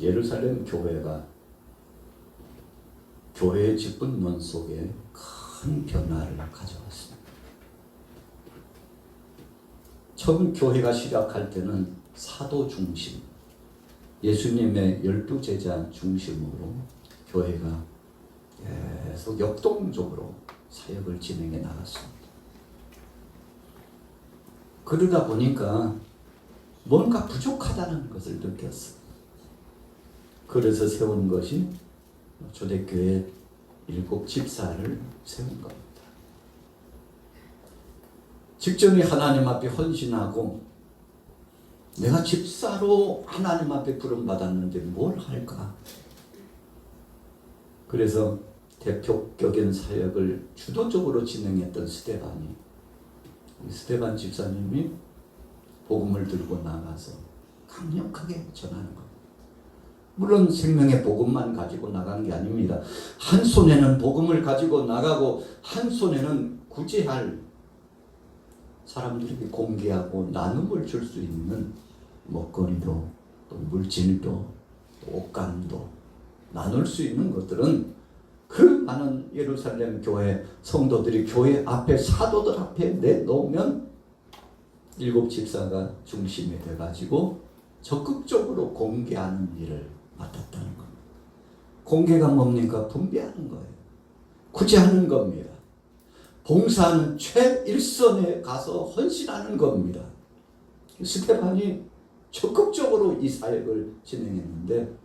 예루살렘 교회가 교회의 직분론 속에 큰 변화를 가져왔습니다. 처음 교회가 시작할 때는 사도 중심, 예수님의 12제자 중심으로 교회가 계속 역동적으로 사역을 진행해 나갔습니다. 그러다 보니까 뭔가 부족하다는 것을 느꼈어요. 그래서 세운 것이 초대교회 7 집사를 세운 겁니다. 직전에 하나님 앞에 헌신하고 내가 집사로 하나님 앞에 부름받았는데 뭘 할까? 그래서 대표적인 사역을 주도적으로 진행했던 스데반 집사님이 복음을 들고 나가서 강력하게 전하는 겁니다. 물론 생명의 복음만 가지고 나간 게 아닙니다. 한 손에는 복음을 가지고 나가고 한 손에는 구제할 사람들에게 공개하고 나눔을 줄 수 있는 먹거리도 또 물질도 또 옷감도 나눌 수 있는 것들은 그 많은 예루살렘 교회 성도들이 교회 앞에 사도들 앞에 내놓으면 7 집사가 중심이 돼가지고 적극적으로 공개하는 일을 맡았다는 겁니다. 공개가 뭡니까? 분배하는 거예요. 구제하는 겁니다. 봉사하는 최일선에 가서 헌신하는 겁니다. 스데반이 적극적으로 이 사역을 진행했는데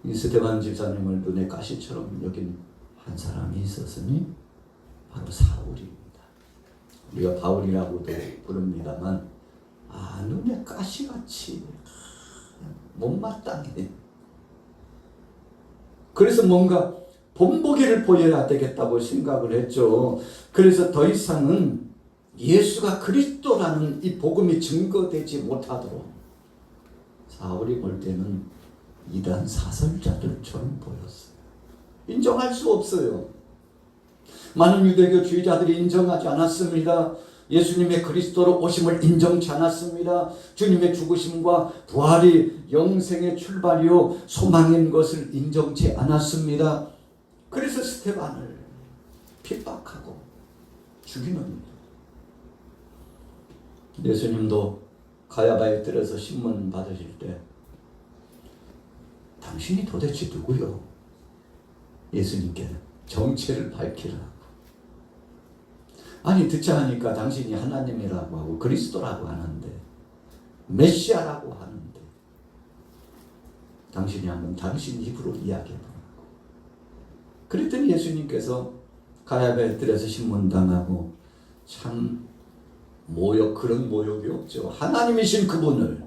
이 스데반 집사님을 눈에 가시처럼 여긴 한 사람이 있었으니 바로 사울입니다. 우리가 바울이라고도 부릅니다만 눈에 가시같이 못마땅해. 그래서 뭔가 본보기를 보여야 되겠다고 생각을 했죠. 그래서 더 이상은 예수가 그리스도라는 이 복음이 증거되지 못하도록 사울이 볼 때는 이단 사설자들처럼 보였어요. 인정할 수 없어요. 많은 유대교주의자들이 인정하지 않았습니다. 예수님의 그리스도로 오심을 인정치 않았습니다. 주님의 죽으심과 부활이 영생의 출발이요 소망인 것을 인정치 않았습니다. 그래서 스데반을 핍박하고 죽이는 거예요. 예수님도 가야바에 들어서 신문 받으실 때 당신이 도대체 누구요? 예수님께 정체를 밝히라고. 아니 듣자 하니까 당신이 하나님이라고 하고 그리스도라고 하는데 메시아라고 하는데 당신이 한번 당신 입으로 이야기해보라고. 그랬더니 예수님께서 가야바에 들어서 신문당하고 참 그런 모욕이 없죠. 하나님이신 그분을,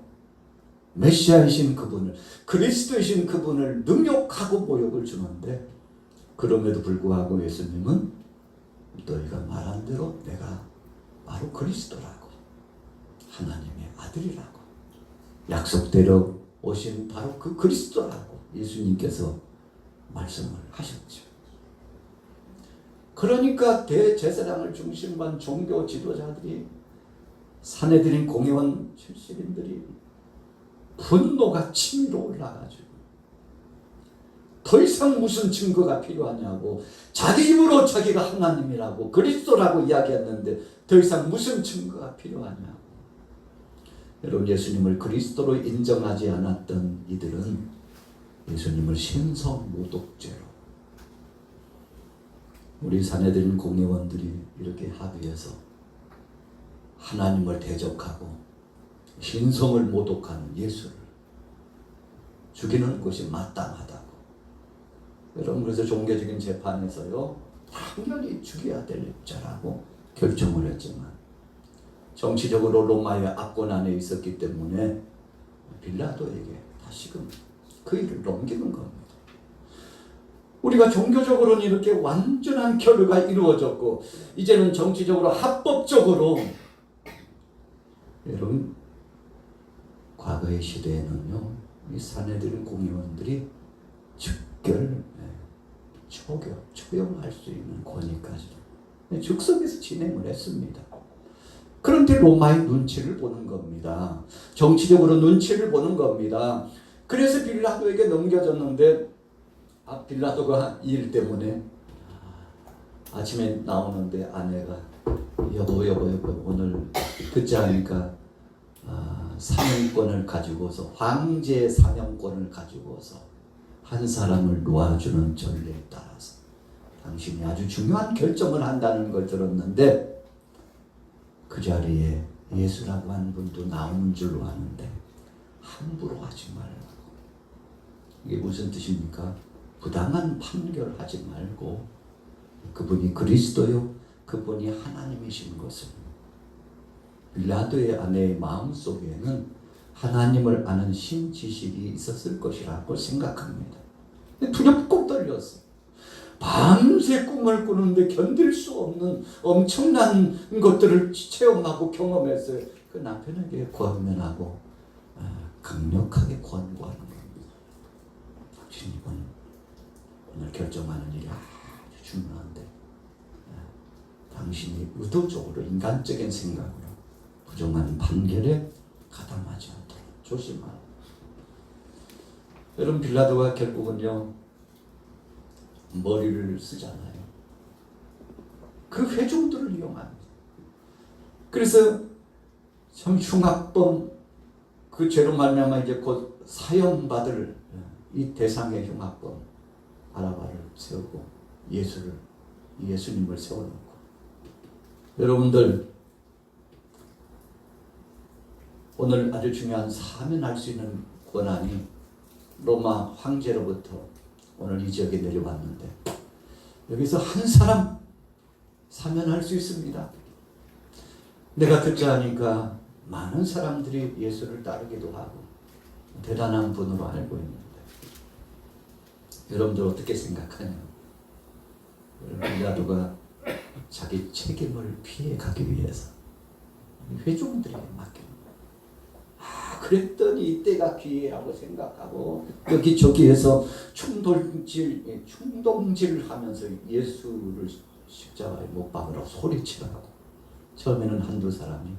메시아이신 그분을, 그리스도이신 그분을 능욕하고 모욕을 주는데 그럼에도 불구하고 예수님은 너희가 말한 대로 내가 바로 그리스도라고, 하나님의 아들이라고, 약속대로 오신 바로 그 그리스도라고 예수님께서 말씀을 하셨죠. 그러니까 대제사장을 중심으로 한 종교 지도자들이, 사내들인 공회원 출신들이 분노가 치밀어 올라가지고 더 이상 무슨 증거가 필요하냐고, 자기 입으로 자기가 하나님이라고 그리스도라고 이야기했는데 더 이상 무슨 증거가 필요하냐고. 여러분, 예수님을 그리스도로 인정하지 않았던 이들은 예수님을 신성모독죄로, 우리 사내들인 공회원들이 이렇게 합의해서 하나님을 대적하고 신성을 모독하는 예수를 죽이는 것이 마땅하다고. 여러분, 그래서 종교적인 재판에서요 당연히 죽여야 될 자라고 결정을 했지만 정치적으로 로마의 압권 안에 있었기 때문에 빌라도에게 다시금 그 일을 넘기는 겁니다. 우리가 종교적으로는 이렇게 완전한 결의가 이루어졌고 이제는 정치적으로 합법적으로, 여러분 과거의 시대에는요 이 사내들인 공의원들이 즉결, 초용할 수 있는 권위까지도 즉석에서 진행을 했습니다. 그런데 로마의 눈치를 보는 겁니다. 정치적으로 눈치를 보는 겁니다. 그래서 빌라도에게 넘겨졌는데 빌라도가 이 일 때문에 아침에 나오는데 아내가 여보 오늘 듣지 않으니까 사명권을 가지고서 황제 사명권을 가지고서 한 사람을 놓아주는 전례에 따라서 당신이 아주 중요한 결정을 한다는 걸 들었는데 그 자리에 예수라고 하는 분도 나오는 줄로 아는데 함부로 하지 말라고. 이게 무슨 뜻입니까? 부당한 판결하지 말고 그분이 그리스도요, 그분이 하나님이신 것을 빌라도의 아내의 마음속에는 하나님을 아는 신지식이 있었을 것이라고 생각합니다. 두렵고 떨렸어. 밤새 꿈을 꾸는데 견딜 수 없는 엄청난 것들을 체험하고 경험했어요. 그 남편에게 권면하고 강력하게 권고하는 겁니다. 당신 이번 오늘 결정하는 일이 아주 중요한데 당신이 의도적으로 인간적인 생각으로 부정한 판결에 가담하지 않도록 조심하라. 여러분 빌라도가 결국은요 머리를 쓰잖아요. 그 회중들을 이용합니다. 그래서 참 흉악범 그 죄로 말미암아 이제 곧 사형받을 이 대상의 흉악범 바라바를 세우고 예수님을 세워놓고 여러분들 오늘 아주 중요한 사면할 수 있는 권한이 로마 황제로부터 오늘 이 지역에 내려왔는데 여기서 한 사람 사면할 수 있습니다. 내가 듣자 하니까 많은 사람들이 예수를 따르기도 하고 대단한 분으로 알고 있는데 여러분들 어떻게 생각하냐고. 빌라도가 자기 책임을 피해가기 위해서 회중들에게 맡깁니다. 그랬더니 이때가 기회라고 생각하고 여기저기에서 충동질 하면서 예수를 십자가에 못 박으라고 소리치라고. 처음에는 한두 사람이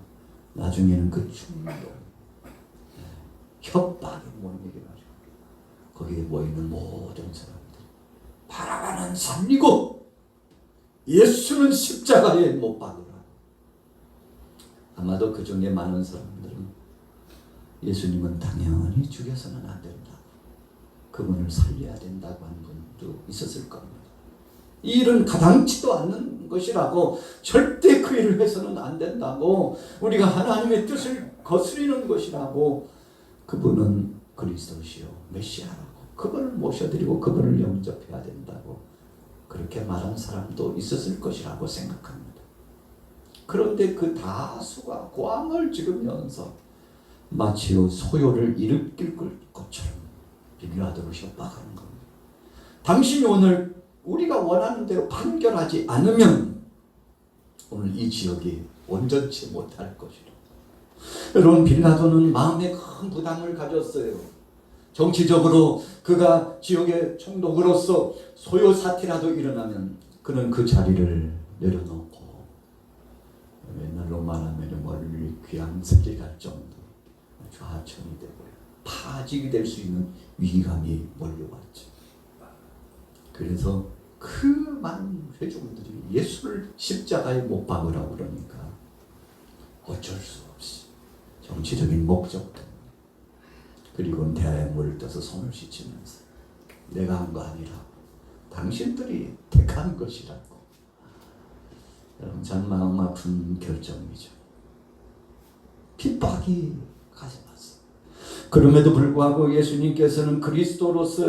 나중에는 그 충동 협박에 못 이겨가지고 거기에 모이는 모든 사람들 바라바는 살리고 예수는 십자가에 못 박으라. 아마도 그 중에 많은 사람들은 예수님은 당연히 죽여서는 안 된다. 그분을 살려야 된다고 하는 분도 있었을 겁니다. 이 일은 가당치도 않는 것이라고 절대 그 일을 해서는 안 된다고 우리가 하나님의 뜻을 거스리는 것이라고 그분은 그리스도시요 메시아라고 그분을 모셔드리고 그분을 영접해야 된다고 그렇게 말한 사람도 있었을 것이라고 생각합니다. 그런데 그 다수가 고함을 지르면서 마치 소요를 일으킬 것처럼 빌라도를 협박하는 겁니다. 당신이 오늘 우리가 원하는 대로 판결하지 않으면 오늘 이 지역이 온전치 못할 것이다. 여러분 빌라도는 마음에 큰 부담을 가졌어요. 정치적으로 그가 지역의 총독으로서 소요 사태라도 일어나면 그는 그 자리를 내려놓고 옛날로 말하면 멀리 귀양스레 갈 정도 좌천이 되고요. 파직이 될 수 있는 위기감이 몰려왔죠. 그래서 그 많은 회중들이 예수를 십자가에 못 박으라고 그러니까 어쩔 수 없이 정치적인 목적 때문에 그리고 대야에 물을 떠서 손을 씻으면서 내가 한 거 아니라고 당신들이 택한 것이라고. 여러분 참 마음 아픈 결정이죠. 핍박이 가져왔어. 그럼에도 불구하고 예수님께서는 그리스도로서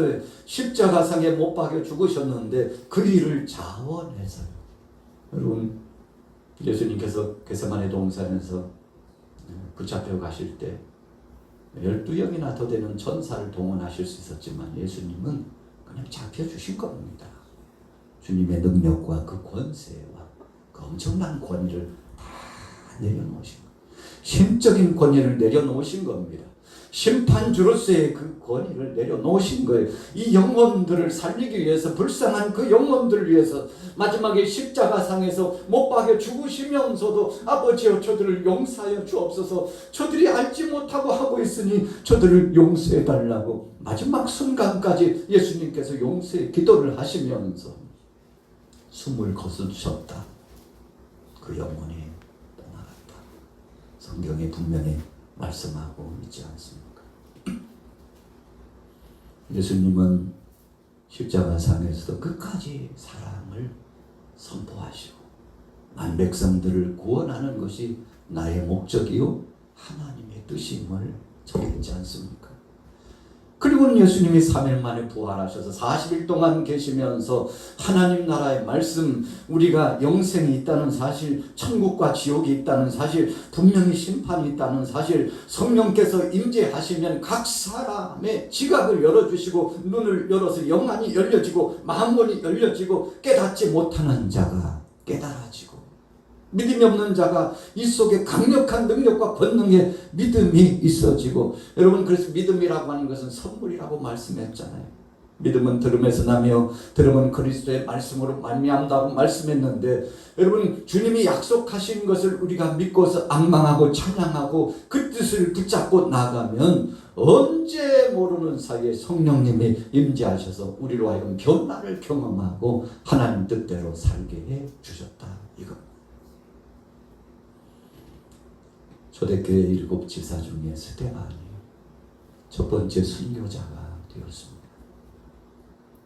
십자가상에 못 박여 죽으셨는데 그 일을 자원해서요. 여러분 예수님께서 겟세마네 동산에서 붙잡혀 가실 때 12명이나 더 되는 천사를 동원하실 수 있었지만 예수님은 그냥 잡혀주신 겁니다. 주님의 능력과 그 권세와 그 엄청난 권위를 다 내려놓으신 겁니다. 힘적인 권위를 내려놓으신 겁니다. 심판주로서의 그 권위를 내려놓으신 거예요. 이 영혼들을 살리기 위해서, 불쌍한 그 영혼들을 위해서 마지막에 십자가상에서 못 박여 죽으시면서도 아버지여 저들을 용서하여 주옵소서, 저들이 알지 못하고 하고 있으니 저들을 용서해 달라고 마지막 순간까지 예수님께서 용서의 기도를 하시면서 숨을 거두셨다. 그 영혼이 떠나갔다. 성경에 분명히 말씀하고 있지 않습니까? 예수님은 십자가상에서도 끝까지 사랑을 선포하시고 만 백성들을 구원하는 것이 나의 목적이요 하나님의 뜻임을 전했지 않습니까? 그리고 예수님이 3일 만에 부활하셔서 40일 동안 계시면서 하나님 나라의 말씀, 우리가 영생이 있다는 사실, 천국과 지옥이 있다는 사실, 분명히 심판이 있다는 사실, 성령께서 임재하시면 각 사람의 지각을 열어주시고 눈을 열어서 영안이 열려지고 마음문이 열려지고 깨닫지 못하는 자가 깨달아지고 믿음이 없는 자가 이 속에 강력한 능력과 권능의 믿음이 있어지고, 여러분 그래서 믿음이라고 하는 것은 선물이라고 말씀했잖아요. 믿음은 들음에서 나며 들음은 그리스도의 말씀으로 말미암다고 말씀했는데, 여러분 주님이 약속하신 것을 우리가 믿고서 앙망하고 찬양하고 그 뜻을 붙잡고 나가면 언제 모르는 사이에 성령님이 임재하셔서 우리로 하여금 변화를 경험하고 하나님 뜻대로 살게 해 주셨다 이겁니다. 초대교회 7 지사 중에 스데반이 첫 번째 순교자가 되었습니다.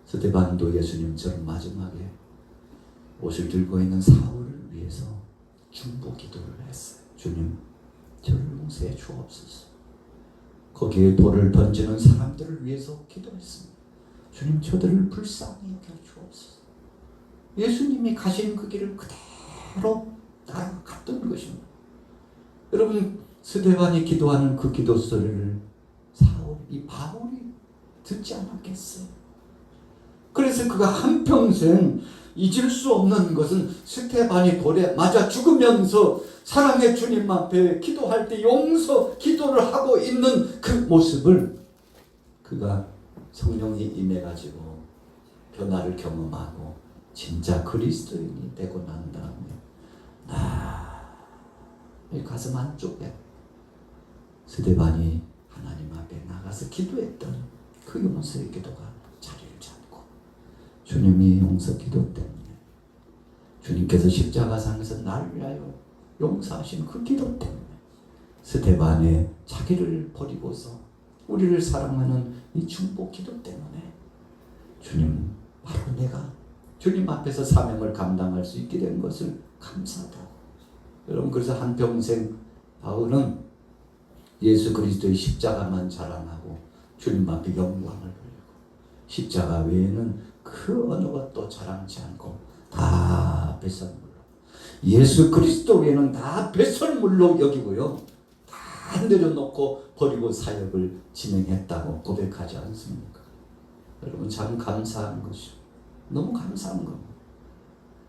스데반도 예수님처럼 마지막에 옷을 들고 있는 사울을 위해서 중보 기도를 했어요. 주님, 저를 용서해 주옵소서. 거기에 돌을 던지는 사람들을 위해서 기도했습니다. 주님, 저들을 불쌍히 여겨 주옵소서. 예수님이 가신 그 길을 그대로 따라갔던 것입니다. 여러분, 스데반이 기도하는 그 기도 소리를 이 바울이 듣지 않았겠어요? 그래서 그가 한평생 잊을 수 없는 것은 스데반이 돌에 맞아 죽으면서 사랑의 주님 앞에 기도할 때 용서 기도를 하고 있는 그 모습을 그가 성령이 임해가지고 변화를 경험하고 진짜 그리스도인이 되고 난 다음에 이 가슴 한쪽에 스데반이 하나님 앞에 나가서 기도했던 그 용서의 기도가 자리를 잡고, 주님이 용서 기도 때문에, 주님께서 십자가상에서 나를 위하여 용서하신 그 기도 때문에 스데반의 자기를 버리고서 우리를 사랑하는 이 중보 기도 때문에 주님, 바로 내가 주님 앞에서 사명을 감당할 수 있게 된 것을 감사하다. 여러분, 그래서 한평생 바울은 예수 그리스도의 십자가만 자랑하고 주님 앞에 영광을 돌리고 십자가 외에는 그 어느 것도 자랑치 않고 다 배설물로, 예수 그리스도 외에는 다 배설물로 여기고요, 다 내려놓고 버리고 사역을 진행했다고 고백하지 않습니까? 여러분, 참 감사한 것이죠. 너무 감사한 겁니다.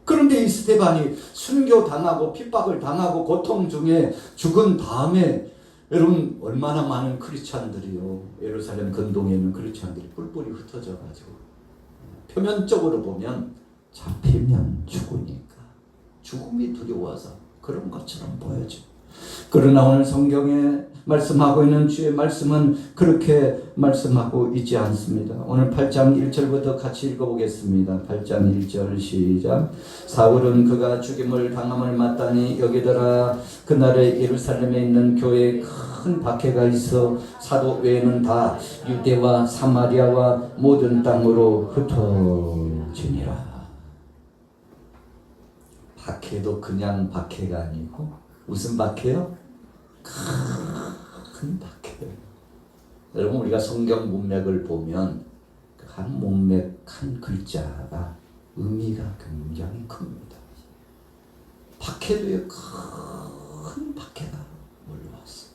그런데 이 스데반이 순교당하고 핍박을 당하고 고통 중에 죽은 다음에 여러분 얼마나 많은 크리스찬들이요, 예루살렘 근동에 있는 크리스찬들이 뿔뿔이 흩어져 가지고 표면적으로 보면 잡히면 죽으니까 죽음이 두려워서 그런 것처럼 보여져. 그러나 오늘 성경에 말씀하고 있는 주의 말씀은 그렇게 말씀하고 있지 않습니다. 오늘 8장 1절부터 같이 읽어보겠습니다. 8장 1절 시작. 사울은 그가 죽임을 당함을 마땅히 여기더라. 그날에 예루살렘에 있는 교회에 큰 박해가 있어 사도 외에는 다 유대와 사마리아와 모든 땅으로 흩어지니라. 박해도 그냥 박해가 아니고 무슨 박해요? 큰 박해예요. 여러분, 우리가 성경 문맥을 보면 한 문맥, 한 글자가 의미가 굉장히 큽니다. 박해도에 큰 박해가 몰려왔어.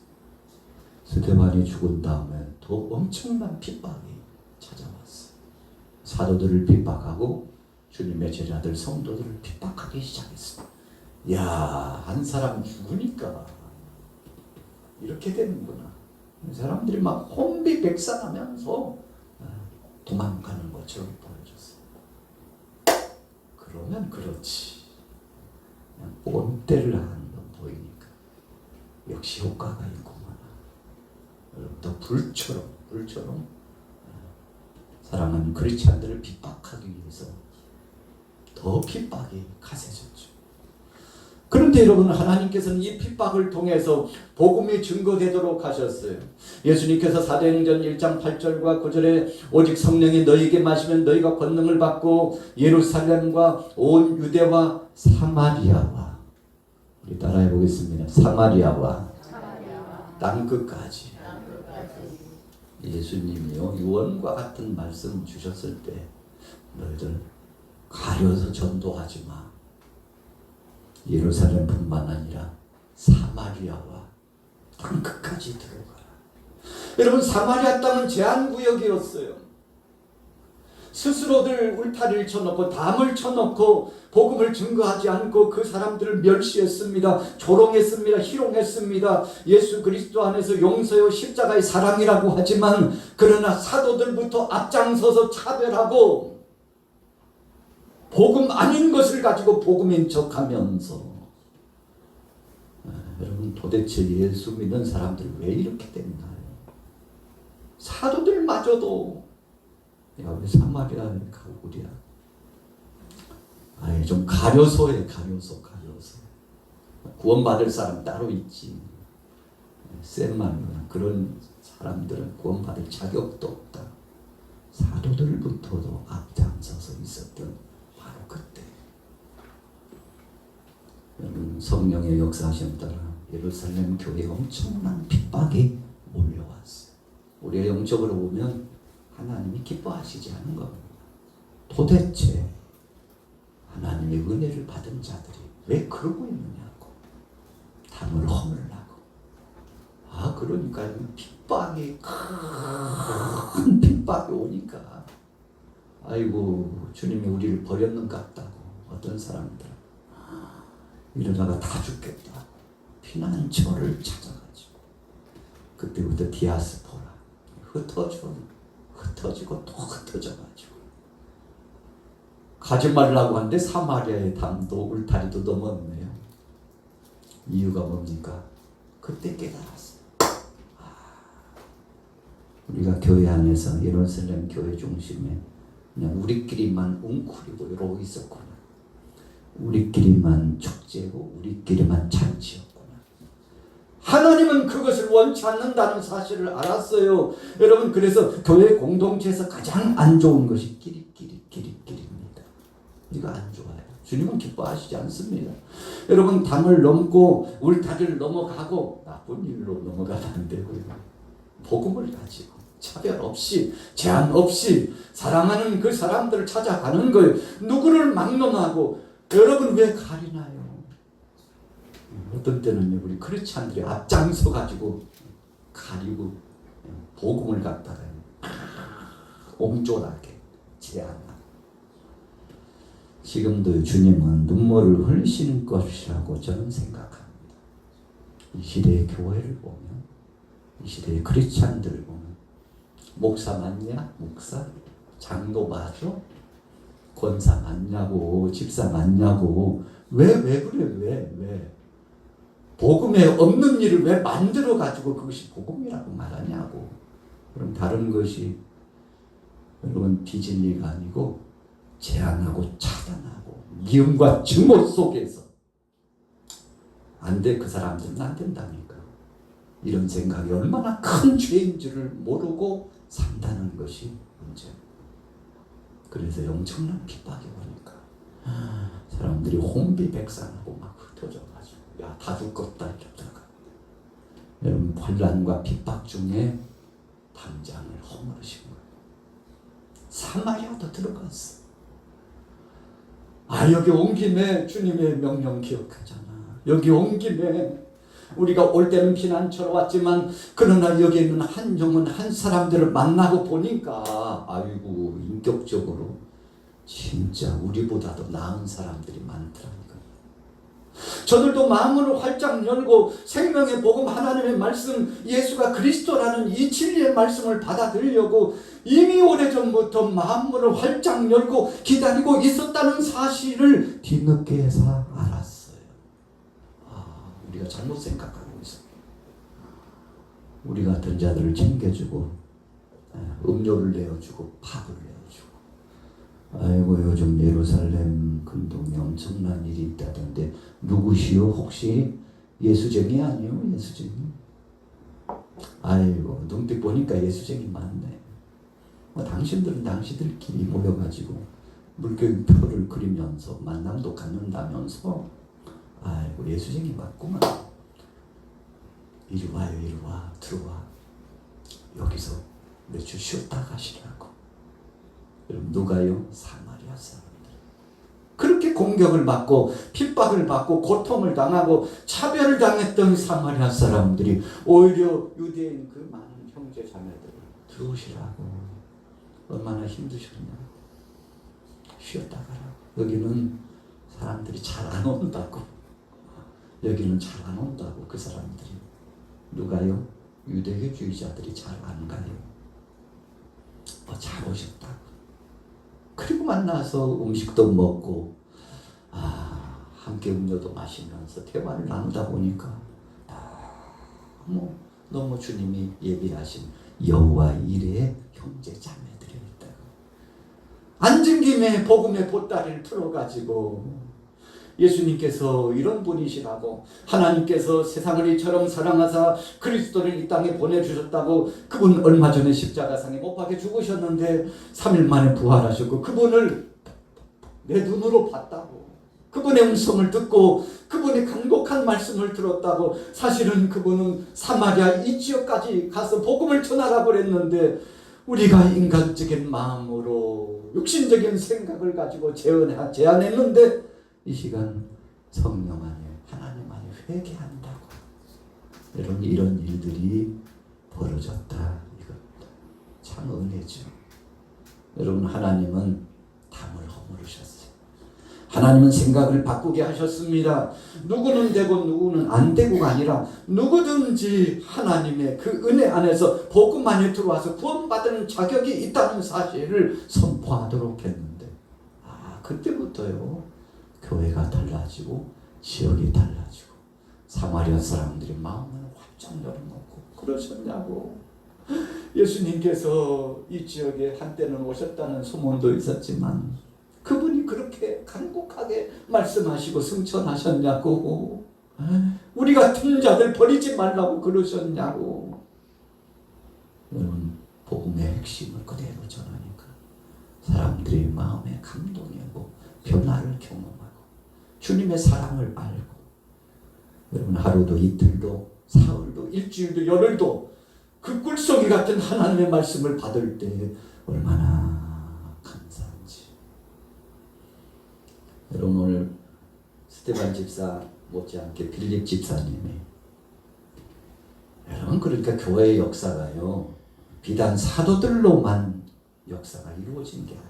스데반이 죽은 다음에 더 엄청난 핍박이 찾아왔어. 사도들을 핍박하고 주님의 제자들, 성도들을 핍박하기 시작했어. 야, 한 사람 죽으니까 이렇게 되는구나. 사람들이 막 혼비백산하면서 도망가는 것처럼 보여줬어요. 그러면 그렇지. 그냥 본때를 하는 건 보이니까 역시 효과가 있구나. 더 불처럼 사랑하는 크리스찬들을 핍박하기 위해서 더 핍박이 가세졌죠. 그런데 여러분, 하나님께서는 이 핍박을 통해서 복음이 증거되도록 하셨어요. 예수님께서 사도행전 1장 8절과 9절에 오직 성령이 너희에게 마시면 너희가 권능을 받고 예루살렘과 온 유대와 사마리아와, 우리 따라해 보겠습니다. 사마리아와 땅끝까지. 예수님이요 유언과 같은 말씀 주셨을 때 너희들 가려서 전도하지 마. 예루살렘뿐만 아니라 사마리아와 땅끝까지 들어가라. 여러분, 사마리아 땅은 제한구역이었어요. 스스로들 울타리를 쳐놓고 담을 쳐놓고 복음을 증거하지 않고 그 사람들을 멸시했습니다. 조롱했습니다. 희롱했습니다. 예수 그리스도 안에서 용서요 십자가의 사랑이라고 하지만, 그러나 사도들부터 앞장서서 차별하고 복음 아닌 것을 가지고 복음인 척하면서, 여러분, 도대체 예수 믿는 사람들 왜 이렇게 됐나요? 사도들마저도 야, 왜 사마리아에 가고 그래야? 아예 좀 가려서 해. 가려서. 구원받을 사람 따로 있지. 센 말로 그런 사람들은 구원받을 자격도 없다. 사도들부터도 앞장서서 있었던 바로 그때. 여러분, 성령의 역사하심 따라 예루살렘 교회에 엄청난 핍박이 몰려왔어요. 우리의 영적으로 보면 하나님이 기뻐하시지 않은 겁니다. 도대체 하나님의 은혜를 받은 자들이 왜 그러고 있느냐고 담을 허물라고. 그러니까 핍박이 큰 핍박이 오니까 아이고 주님이 우리를 버렸는 것 같다고 어떤 사람들은 이러다가 다 죽겠다 피난처를 찾아가지고 그때부터 디아스포라 흩어지고 또 흩어져가지고 가지 말라고 하는데 사마리아의 담도 울타리도 넘었네요. 이유가 뭡니까? 그때 깨달았어요. 우리가 교회 안에서 예루살렘 교회 중심에 그냥 우리끼리만 웅크리고 이러고 있었구나. 우리끼리만 축제고 우리끼리만 잔치였구나. 하나님은 그것을 원치 않는다는 사실을 알았어요. 여러분, 그래서 교회 공동체에서 가장 안 좋은 것이 끼리끼리입니다. 이거 안 좋아요. 주님은 기뻐하시지 않습니다. 여러분, 담을 넘고 울타리를 넘어가고 나쁜 일로 넘어가면 안 되고요. 복음을 가지고 차별 없이 제한 없이 사랑하는 그 사람들을 찾아가는 거예요. 누구를 막론하고 여러분 왜 가리나요? 어떤 때는 우리 크리스찬들이 앞장서 가지고 가리고 복음을 갖다가 옹졸하게 제한하고. 지금도 주님은 눈물을 흘리시는 것이라고 저는 생각합니다. 이 시대의 교회를 보면, 이 시대의 크리스찬들을 보면 목사 맞냐? 목사? 장로 맞아? 권사 맞냐고? 집사 맞냐고? 왜 그래? 왜? 복음에 없는 일을 왜 만들어 가지고 그것이 복음이라고 말하냐고. 그럼 다른 것이 여러분 비진리가 아니고 제한하고 차단하고 미움과 증오 속에서 안 돼, 그 사람들은 안 된다니까. 이런 생각이 얼마나 큰 죄인 줄을 모르고 산다는 것이 문제입니다. 그래서 엄청난 핍박이 오니까 사람들이 혼비백산하고 막 흩어져가지고 야, 다 죽겠다 이러다가 여러분 환난과 핍박 중에 담장을 허물으신 거예요. 사마리아도 들어갔어. 여기 온 김에 주님의 명령 기억하잖아. 여기 온 김에 우리가 올 때는 피난처로 왔지만 그러나 여기 있는 한 영혼 한 사람들을 만나고 보니까 아이고 인격적으로 진짜 우리보다도 나은 사람들이 많더라니까. 저들도 마음으로 활짝 열고 생명의 복음 하나님의 말씀 예수가 그리스도라는 이 진리의 말씀을 받아들이려고 이미 오래전부터 마음으로 활짝 열고 기다리고 있었다는 사실을 뒤늦게서 알았어요. 우리가 잘못 생각하고 있어요. 우리 같은 자들을 챙겨주고 음료를 내어주고 밥을 내어주고 아이고 요즘 예루살렘 근동에 엄청난 일이 있다던데 누구시오? 혹시 예수쟁이 아니요? 예수쟁이? 아이고 눈빛 보니까 예수쟁이 맞네. 당신들은 당신들끼리 모여가지고 물결표를 그리면서 만남도 갖는다면서 아이고 예수쟁이 맞구만. 이리 와요, 이리 와, 들어와. 여기서 며칠 쉬었다 가시라고. 여러분 누가요? 사마리아 사람들. 그렇게 공격을 받고 핍박을 받고 고통을 당하고 차별을 당했던 사마리아 사람들이 오히려 유대인 그 많은 형제 자매들을 들어오시라고. 얼마나 힘드셨냐. 쉬었다 가라고. 여기는 사람들이 잘 안 온다고. 여기는 잘 안 온다고. 그 사람들이. 누가요? 유대교주의자들이 잘 안 가요. 잘 오셨다고. 그리고 만나서 음식도 먹고 함께 음료도 마시면서 대화를 나누다 보니까 너무 주님이 예비하신 여호와 이레의 형제 자매들이었다고. 앉은 김에 복음의 보따리를 틀어가지고 예수님께서 이런 분이시라고, 하나님께서 세상을 이처럼 사랑하사 그리스도를 이 땅에 보내주셨다고, 그분 얼마 전에 십자가상에 못 박혀 죽으셨는데 3일 만에 부활하셨고 그분을 내 눈으로 봤다고, 그분의 음성을 듣고 그분의 간곡한 말씀을 들었다고. 사실은 그분은 사마리아 이 지역까지 가서 복음을 전하라고 그랬는데 우리가 인간적인 마음으로 육신적인 생각을 가지고 제안했는데 이 시간 성령 안에 하나님 안에 회개한다고. 여러분 이런 일들이 벌어졌다. 이겁니다. 참 은혜죠. 여러분 하나님은 담을 허물으셨어요. 하나님은 생각을 바꾸게 하셨습니다. 누구는 되고 누구는 안 되고가 아니라 누구든지 하나님의 그 은혜 안에서 복음 안에 들어와서 구원받는 자격이 있다는 사실을 선포하도록 했는데 그때부터요 교회가 달라지고 지역이 달라지고 사마리아 사람들이 마음을 활짝 열어놓고 그러셨냐고. 예수님께서 이 지역에 한때는 오셨다는 소문도 있었지만 그분이 그렇게 간곡하게 말씀하시고 승천하셨냐고. 우리 같은 자들 버리지 말라고 그러셨냐고. 여러분 복음의 핵심을 그대로 전하니까 사람들이 마음에 감동이 오고 변화를 경험하고 주님의 사랑을 알고. 여러분 하루도 이틀도 사흘도 일주일도 열흘도 그 꿀송이 같은 하나님의 말씀을 받을 때 얼마나 감사한지. 여러분 오늘 스테반 집사 못지않게 빌립 집사님이, 여러분 그러니까 교회의 역사가요 비단 사도들로만 역사가 이루어진 게 아니에요.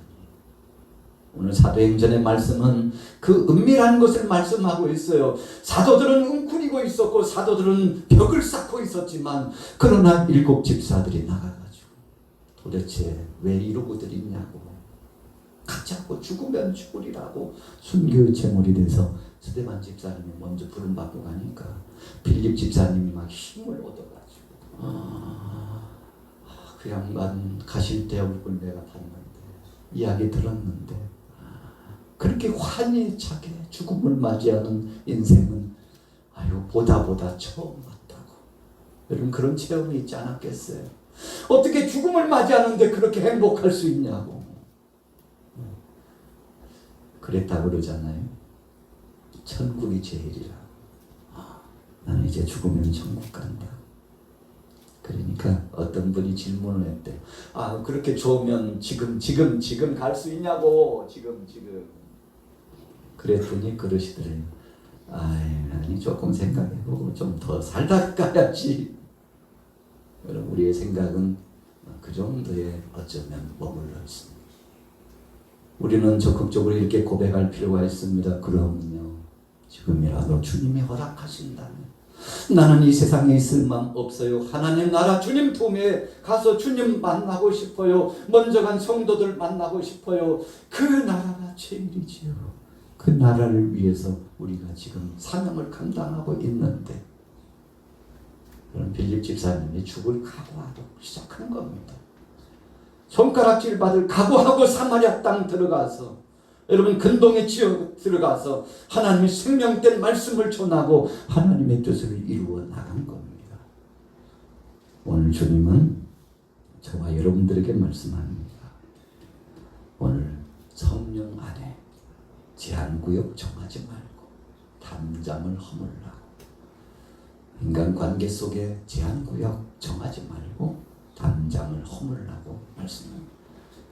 오늘 사도행전의 말씀은 그 은밀한 것을 말씀하고 있어요. 사도들은 웅크리고 있었고 사도들은 벽을 쌓고 있었지만 그러나 7 집사들이 나가가지고 도대체 왜 이러고들 있냐고, 가짜고 죽으면 죽으리라고 순교의 제물이 돼서 스데반 집사님이 먼저 부름받고 가니까 빌립 집사님이 막 힘을 얻어가지고 그 양반 가실 때 얼굴 내가 봤는데 이야기 들었는데 그렇게 환히 차게 죽음을 맞이하는 인생은 보다 처음 봤다고. 여러분 그런 체험이 있지 않았겠어요? 어떻게 죽음을 맞이하는데 그렇게 행복할 수 있냐고. 그랬다고 그러잖아요. 천국이 제일이라. 나는 이제 죽으면 천국 간다. 그러니까 어떤 분이 질문을 했대. 그렇게 좋으면 지금 갈 수 있냐고. 지금. 그랬더니 그러시더래요. 아니 조금 생각해보고 좀 더 살다 가야지. 여러분 우리의 생각은 그 정도에 어쩌면 머물러 있습니다. 우리는 적극적으로 이렇게 고백할 필요가 있습니다. 그럼요. 지금이라도 주님이 허락하신다면 나는 이 세상에 있을 마음 없어요. 하나님 나라 주님 품에 가서 주님 만나고 싶어요. 먼저 간 성도들 만나고 싶어요. 그 나라가 제일이지요. 그 나라를 위해서 우리가 지금 사명을 감당하고 있는데, 그런 빌립 집사님이 죽을 각오하고 시작하는 겁니다. 손가락질 받을 각오하고 사마리아 땅 들어가서, 여러분 근동의 지역 들어가서 하나님의 생명된 말씀을 전하고 하나님의 뜻을 이루어 나간 겁니다. 오늘 주님은 저와 여러분들에게 말씀합니다. 오늘 성령 안에 제한구역 정하지 말고 담장을 허물라고. 인간관계 속에 제한구역 정하지 말고 담장을 허물라고 말씀합니다.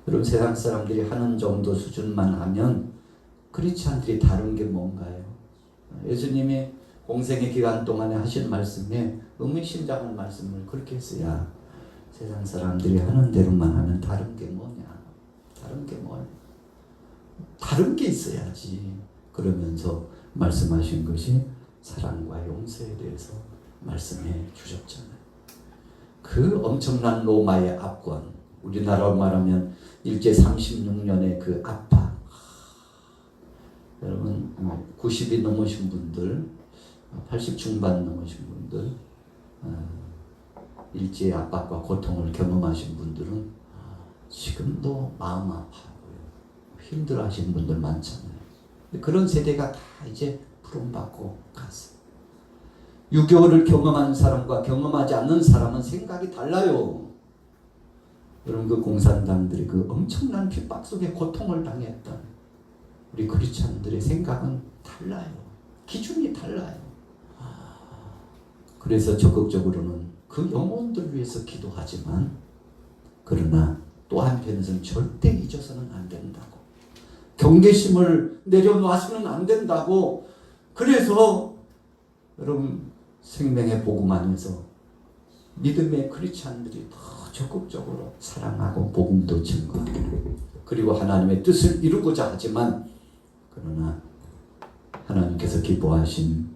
여러분 세상 사람들이 하는 정도 수준만 하면 크리스찬들이 다른 게 뭔가요? 예수님이 공생의 기간 동안에 하신 말씀에 의미심장한 말씀을 그렇게 했어요. 세상 사람들이 하는 대로만 하면 다른 게 뭐냐? 다른 게 뭐냐? 다른 게 있어야지. 그러면서 말씀하신 것이 사랑과 용서에 대해서 말씀해 주셨잖아요. 그 엄청난 로마의 압권, 우리나라로 말하면 일제 36년의 그 압박. 여러분 90이 넘으신 분들, 80 중반 넘으신 분들, 일제의 압박과 고통을 경험하신 분들은 지금도 마음 아파하고요. 힘들어하시는 분들 많잖아요. 그런 세대가 다 이제 부름받고 갔어요. 6.25를 경험한 사람과 경험하지 않는 사람은 생각이 달라요. 여러분 그 공산당들이 그 엄청난 핍박 속에 고통을 당했던 우리 크리스찬들의 생각은 달라요. 기준이 달라요. 그래서 적극적으로는 그 영혼들 위해서 기도하지만, 그러나 또 한편에서는 절대 잊어서는 안 된다고. 경계심을 내려놔서는 안 된다고. 그래서 여러분 생명의 복음 안에서 믿음의 크리스찬들이 더 적극적으로 사랑하고 복음도 증거하고, 그리고 하나님의 뜻을 이루고자 하지만, 그러나 하나님께서 기뻐하신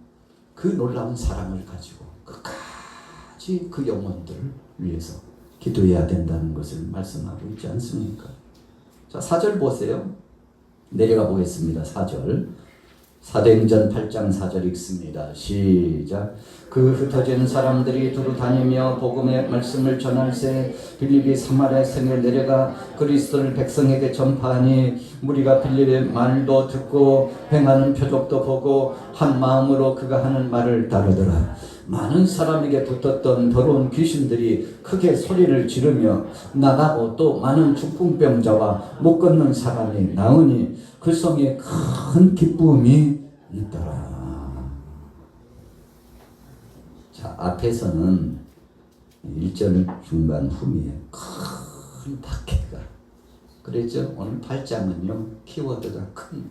그 놀라운 사랑을 가지고 끝까지 그 영혼들을 위해서 기도해야 된다는 것을 말씀하고 있지 않습니까? 자, 4절 보세요. 내려가 보겠습니다. 4절. 사도행전 8장 4절 읽습니다. 시작. 그 흩어진 사람들이 두루 다니며 복음의 말씀을 전할새 빌립이 사마리아 성에 내려가 그리스도를 백성에게 전파하니, 무리가 빌립의 말도 듣고 행하는 표적도 보고 한 마음으로 그가 하는 말을 따르더라. 많은 사람에게 붙었던 더러운 귀신들이 크게 소리를 지르며 나가고, 또 많은 중풍병자와 못 걷는 사람이 나으니 그 성에 큰 기쁨이 있더라. 자, 앞에서는 1절 중반 후미에 큰 박해가 그랬죠. 오늘 8장은요 키워드가 큰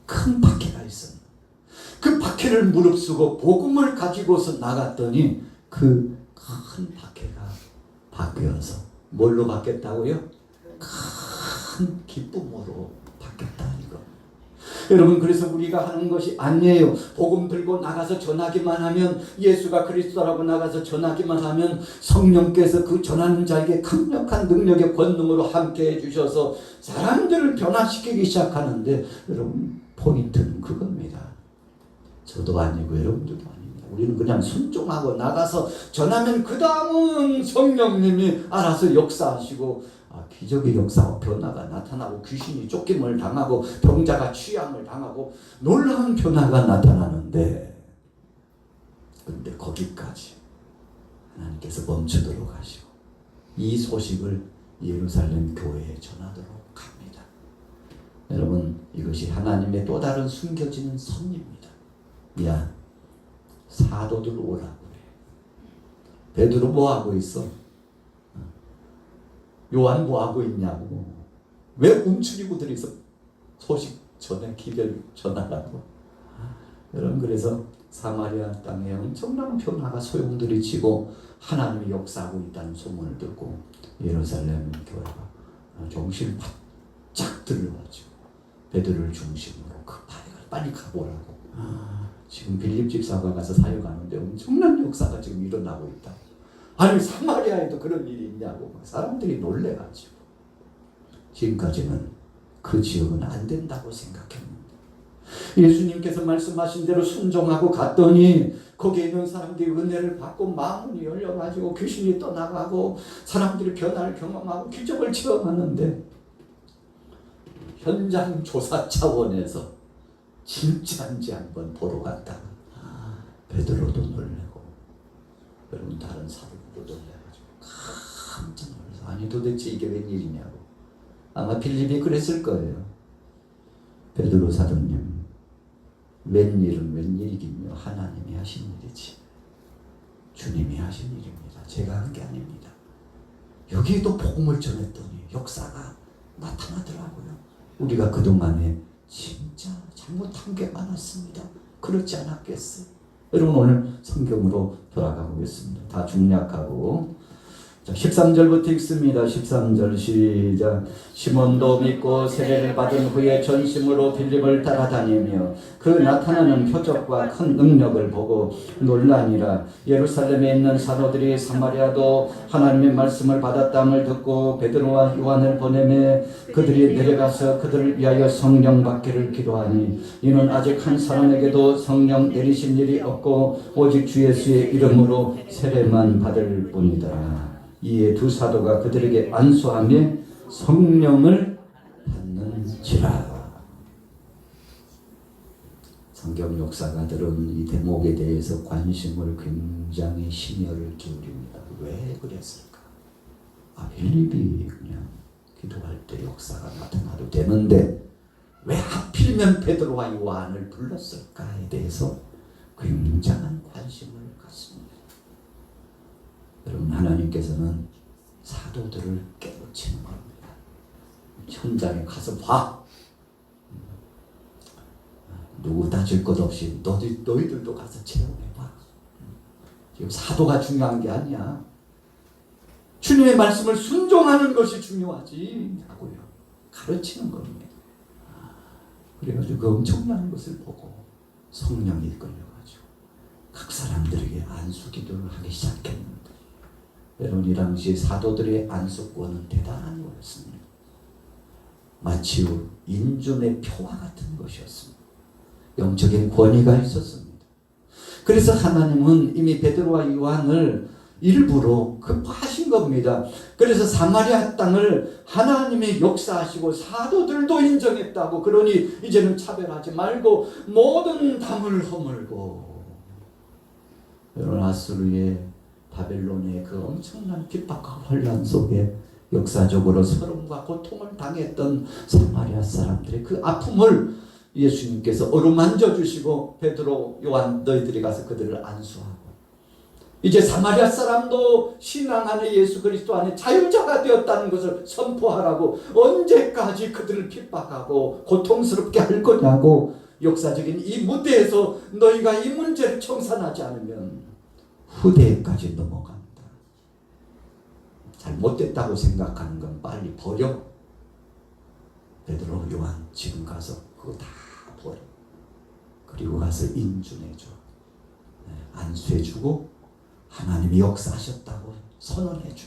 박해가 있습니다. 그 박해를 무릅쓰고 복음을 가지고서 나갔더니 그 큰 박해가 바뀌어서 뭘로 바뀌었다고요? 큰 기쁨으로 바뀌었다 이거. 여러분 그래서 우리가 하는 것이 아니에요. 복음 들고 나가서 전하기만 하면, 예수가 그리스도라고 나가서 전하기만 하면 성령께서 그 전하는 자에게 강력한 능력의 권능으로 함께해 주셔서 사람들을 변화시키기 시작하는데, 여러분 포인트는 그겁니다. 저도 아니고 여러분들도 아닙니다. 우리는 그냥 순종하고 나가서 전하면 그 다음은 성령님이 알아서 역사하시고, 기적의 역사와 변화가 나타나고 귀신이 쫓김을 당하고 병자가 취함을 당하고 놀라운 변화가 나타나는데, 근데 거기까지 하나님께서 멈추도록 하시고 이 소식을 예루살렘 교회에 전하도록 합니다. 여러분 이것이 하나님의 또 다른 숨겨지는 섭리입니다. 야, 사도들 오라고 그래. 베드로 뭐 하고 있어? 요한 뭐 하고 있냐고. 왜 움츠리고 들이서 소식 전해, 기별 전하라고. 여러분 그래서 사마리아 땅에 엄청난 변화가 소용돌이치고 하나님이 역사하고 있다는 소문을 듣고 예루살렘 교회가 정신 바짝 들려가지고 베드로를 중심으로 그 파괴가 빨리 가보라고. 지금 빌립 집사가 가서 사역하는데 엄청난 역사가 지금 일어나고 있다. 아니 사마리아에도 그런 일이 있냐고 사람들이 놀래가지고 지금까지는 그 지역은 안 된다고 생각했는데 예수님께서 말씀하신 대로 순종하고 갔더니 거기에 있는 사람들이 은혜를 받고 마음이 열려가지고 귀신이 떠나가고 사람들이 변화를 경험하고 기적을 체험하는데 현장 조사 차원에서 진짜인지 한번 보러 갔다가 베드로도 놀래고 여러분 다른 사도들도 놀래가지고 깜짝 놀라서 아니 도대체 이게 웬일이냐고 아마 빌립이 그랬을 거예요. 베드로 사도님 웬일은 웬일이긴요 하나님이 하신 일이지 주님이 하신 일입니다. 제가 한 게 아닙니다. 여기에도 복음을 전했더니 역사가 나타나더라고요. 우리가 그동안에 진짜 잘못한 게 많았습니다. 그렇지 않았겠어요? 여러분 오늘 성경으로 돌아가 보겠습니다. 다 중략하고 자, 13절부터 읽습니다. 13절 시작. 시몬도 믿고 세례를 받은 후에 전심으로 빌립을 따라다니며 그 나타나는 표적과 큰 능력을 보고 놀라니라. 예루살렘에 있는 사도들이 사마리아도 하나님의 말씀을 받았다함을 듣고 베드로와 요한을 보내매 그들이 내려가서 그들을 위하여 성령 받기를 기도하니 이는 아직 한 사람에게도 성령 내리신 일이 없고 오직 주 예수의 이름으로 세례만 받을 뿐이다. 이에 두 사도가 그들에게 안수하며 성령을 받는지라. 성경 역사가들은 이 대목에 대해서 관심을 굉장히 심혈을 기울입니다. 왜 그랬을까? 빌립이 그냥 기도할 때 역사가 나타나도 되는데 왜 하필이면 베드로와 요한을 불렀을까에 대해서 굉장한 관심을 갖습니다. 여러분 하나님께서는 사도들을 깨우치는 겁니다. 현장에 가서 봐. 누구 다질 것 없이 너희들도 가서 체험해봐. 지금 사도가 중요한 게 아니야. 주님의 말씀을 순종하는 것이 중요하지 하고요. 가르치는 겁니다. 그래가지고 그 엄청난 것을 보고 성령이 이끌려가지고 각 사람들에게 안수 기도를 하기 시작했는데 여러분 이 당시 사도들의 안수권은 대단한 거였습니다. 마치 인준의 표와 같은 것이었습니다. 영적인 권위가 있었습니다. 그래서 하나님은 이미 베드로와 요한을 일부러 급파하신 겁니다. 그래서 사마리아 땅을 하나님의 역사하시고 사도들도 인정했다고 그러니 이제는 차별하지 말고 모든 담을 허물고 여러분 아수르의 바벨론의 그 엄청난 핍박과 혼란 속에 역사적으로 서름과 고통을 당했던 사마리아 사람들의 그 아픔을 예수님께서 어루만져 주시고 베드로, 요한 너희들이 가서 그들을 안수하고 이제 사마리아 사람도 신앙 안에 예수 그리스도 안에 자유자가 되었다는 것을 선포하라고 언제까지 그들을 핍박하고 고통스럽게 할 거냐고 역사적인 이 무대에서 너희가 이 문제를 청산하지 않으면 후대까지 넘어간다. 잘못됐다고 생각하는 건 빨리 버려. 베드로, 요한 지금 가서 그거 다 버려. 그리고 가서 인준해줘. 안수해주고 하나님이 역사하셨다고 선언해줘.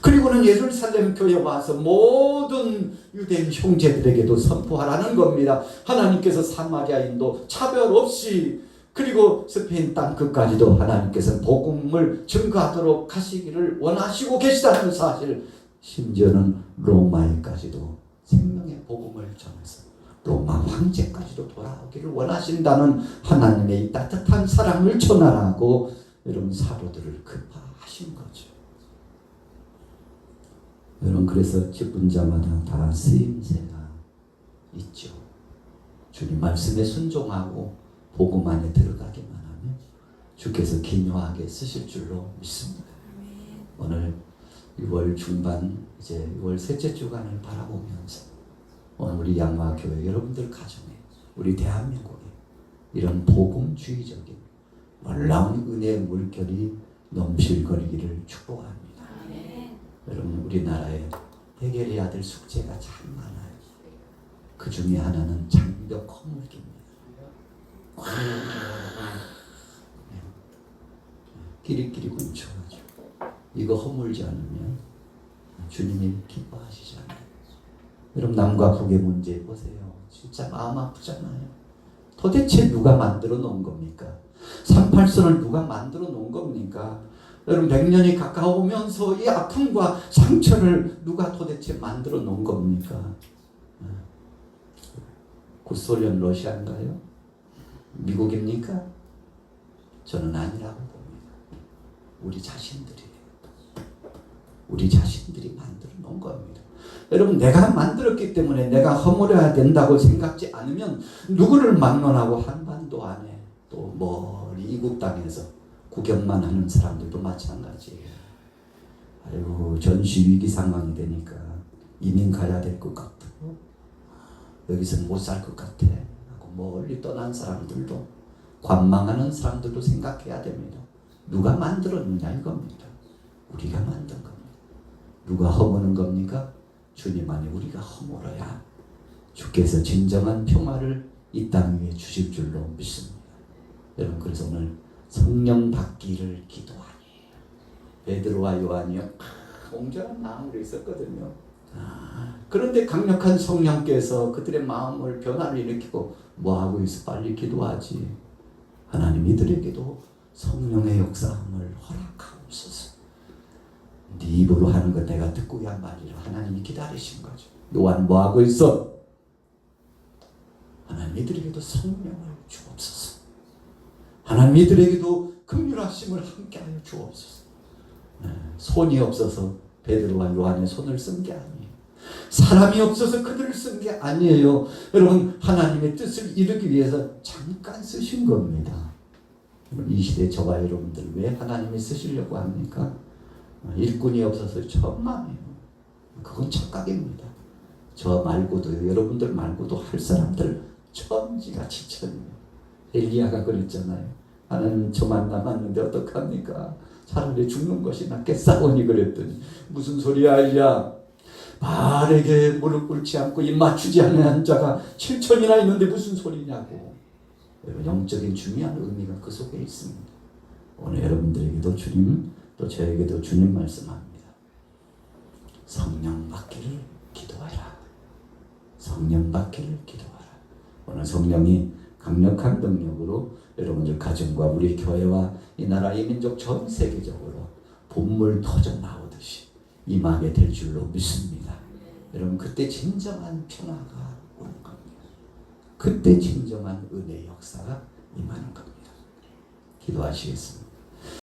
그리고는 예루살렘 교회 와서 모든 유대인 형제들에게도 선포하라는 겁니다. 하나님께서 사마리아인도 차별 없이 그리고 스페인 땅 끝까지도 하나님께서 복음을 증거하도록 하시기를 원하시고 계시다는 사실, 심지어는 로마에까지도 생명의 복음을 전해서 로마 황제까지도 돌아오기를 원하신다는 하나님의 이 따뜻한 사랑을 전하라고 여러분 사도들을 급파하신 거죠. 여러분 그래서 기쁜 자마다 다 쓰임새가 있죠. 주님 말씀에 순종하고 복음 안에 들어가기만 하면 주께서 기묘하게 쓰실 줄로 믿습니다. 오늘 6월 중반 이제 6월 셋째 주간을 바라보면서 오늘 우리 양화교회 여러분들 가정에 우리 대한민국에 이런 복음주의적인 놀라운 은혜의 물결이 넘실거리기를 축복합니다. 여러분 우리나라에 해결해야 될 숙제가 참 많아요. 그 중에 하나는 장벽 허물기입니다. 끼리끼리 뭉쳐가지고 이거 허물지 않으면 주님이 기뻐하시지 않아요. 여러분 남과 북의 문제 보세요. 진짜 마음 아프잖아요. 도대체 누가 만들어 놓은 겁니까? 38선을 누가 만들어 놓은 겁니까? 여러분 100년이 가까우면서 이 아픔과 상처를 누가 도대체 만들어 놓은 겁니까? 구소련 러시아인가요? 미국입니까? 저는 아니라고 봅니다. 우리 자신들이에요. 우리 자신들이 만들어 놓은 겁니다. 여러분 내가 만들었기 때문에 내가 허물어야 된다고 생각지 않으면 누구를 막론하고 한반도 안에 또 멀리 이국 땅에서 구경만 하는 사람들도 마찬가지예요. 아이고 전시 위기 상황이 되니까 이민 가야 될 것 같고 여기서 못 살 것 같아 하고 멀리 떠난 사람들도 관망하는 사람들도 생각해야 됩니다. 누가 만들었느냐 이겁니다. 우리가 만든 겁니다. 누가 허무는 겁니까? 주님 안에 우리가 허물어야 주께서 진정한 평화를 이 땅 위에 주실 줄로 믿습니다. 여러분 그래서 오늘 성령 받기를 기도하니 베드로와 요한이요 옹졸한 마음으로 있었거든요. 그런데 강력한 성령께서 그들의 마음을 변화를 일으키고 뭐하고 있어? 빨리 기도하지. 하나님 이들에게도 성령의 역사함을 허락하옵소서. 네 입으로 하는 거 내가 듣고야 말이라. 하나님이 기다리신 거죠. 요한 뭐하고 있어? 하나님 이들에게도 성령을 주옵소서. 하나님 이들에게도 긍휼하심을 함께하여 주옵소서. 손이 없어서 베드로와 요한의 손을 쓴 게 아니에요. 사람이 없어서 그들을 쓴 게 아니에요. 여러분 하나님의 뜻을 이루기 위해서 잠깐 쓰신 겁니다. 이 시대 저와 여러분들 왜 하나님이 쓰시려고 합니까? 일꾼이 없어서 천만이에요. 그건 착각입니다. 저 말고도 여러분들 말고도 할 사람들 천지가 지천이에요. 엘리야가 그랬잖아요. 하나님 저만 남았는데 어떡합니까? 차라리 죽는 것이 낫겠사오니 그랬더니 무슨 소리야 엘리야. 바알에게 무릎 꿇지 않고 입 맞추지 않은 자가 7천이나 있는데 무슨 소리냐고. 영적인 중요한 의미가 그 속에 있습니다. 오늘 여러분들에게도 주님 또 저에게도 주님 말씀합니다. 성령 받기를 기도하라. 성령 받기를 기도하라. 오늘 성령이 강력한 능력으로 여러분들 가정과 우리 교회와 이 나라 이 민족 전 세계적으로 본물 터져 나오듯이 임하게 될 줄로 믿습니다. 여러분 그때 진정한 평화가 오는 겁니다. 그때 진정한 은혜의 역사가 임하는 겁니다. 기도하시겠습니다.